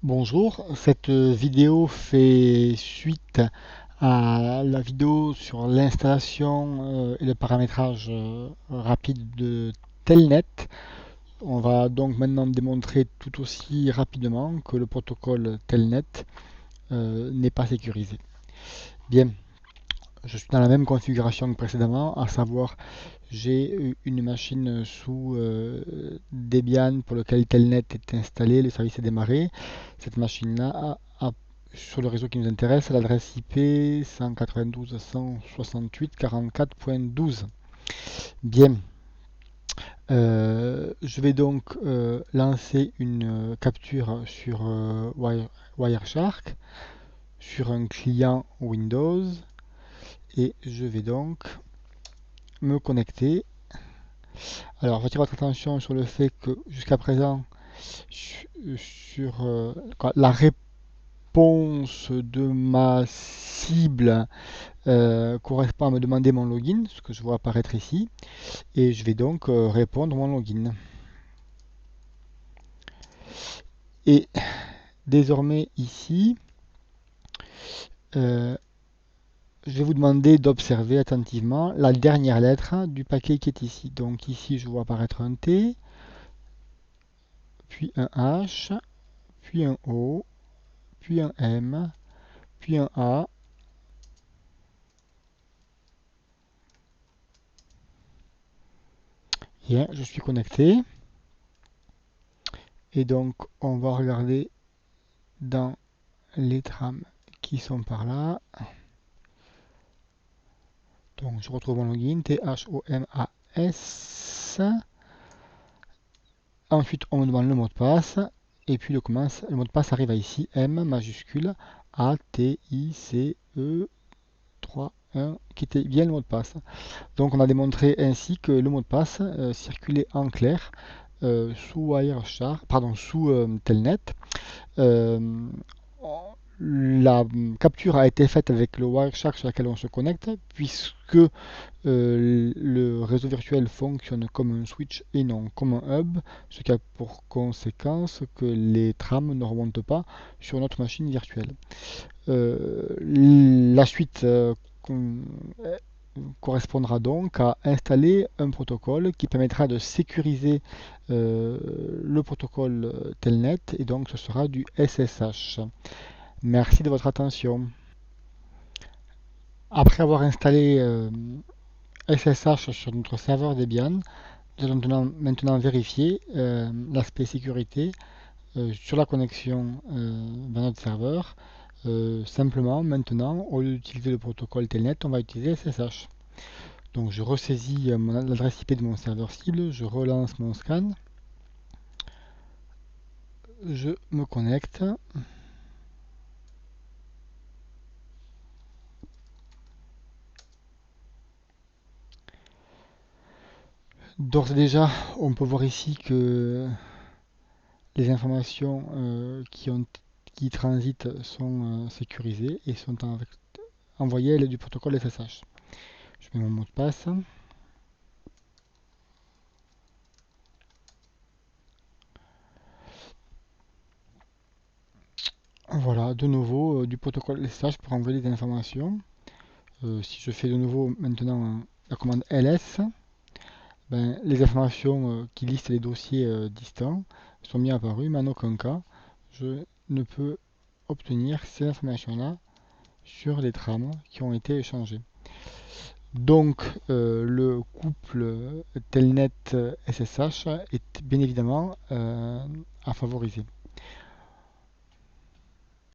Bonjour, cette vidéo fait suite à la vidéo sur l'installation et le paramétrage rapide de Telnet. On va donc maintenant démontrer tout aussi rapidement que le protocole Telnet n'est pas sécurisé. Bien, je suis dans la même configuration que précédemment, à savoir j'ai une machine sous Debian pour lequel Telnet est installé, le service est démarré. Cette machine-là a sur le réseau qui nous intéresse l'adresse IP 192.168.44.12. Bien, je vais donc lancer une capture sur Wireshark sur un client Windows et je vais donc me connecter. Alors, j'attire votre attention sur le fait que jusqu'à présent, sur la réponse de ma cible correspond à me demander mon login, ce que je vois apparaître ici, et je vais donc répondre mon login. Et désormais ici, euh, je vais vous demander d'observer attentivement la dernière lettre du paquet qui est ici. Donc ici, je vois apparaître un T, puis un H, puis un O, puis un M, puis un A. Bien, je suis connecté. Et donc, on va regarder dans les trames qui sont par là. Donc, je retrouve mon login, T-H-O-M-A-S. Ensuite, on me demande le mot de passe. Et puis, le mot de passe arrive à ici, M majuscule A-T-I-C-E 3 1, qui était bien le mot de passe. Donc, on a démontré ainsi que le mot de passe circulait en clair sous Wireshark, pardon, sous Telnet. Euh, la capture a été faite avec le Wireshark sur lequel on se connecte, puisque le réseau virtuel fonctionne comme un switch et non comme un hub, ce qui a pour conséquence que les trames ne remontent pas sur notre machine virtuelle. La suite correspondra donc à installer un protocole qui permettra de sécuriser le protocole Telnet et donc ce sera du SSH. Merci de votre attention. Après avoir installé SSH sur notre serveur Debian, nous allons maintenant vérifier l'aspect sécurité sur la connexion vers notre serveur. Simplement, maintenant, au lieu d'utiliser le protocole Telnet, on va utiliser SSH. Donc je ressaisis l'adresse IP de mon serveur cible, je relance mon scan, je me connecte. D'ores et déjà, on peut voir ici que les informations qui transitent sont sécurisées et sont envoyées à l'aide du protocole SSH. Je mets mon mot de passe. Voilà, de nouveau du protocole SSH pour envoyer des informations. Si je fais de nouveau maintenant la commande ls, ben, les informations qui listent les dossiers distants sont bien apparues, mais en aucun cas je ne peux obtenir ces informations-là sur les trames qui ont été échangées. Donc le couple Telnet SSH est bien évidemment à favoriser.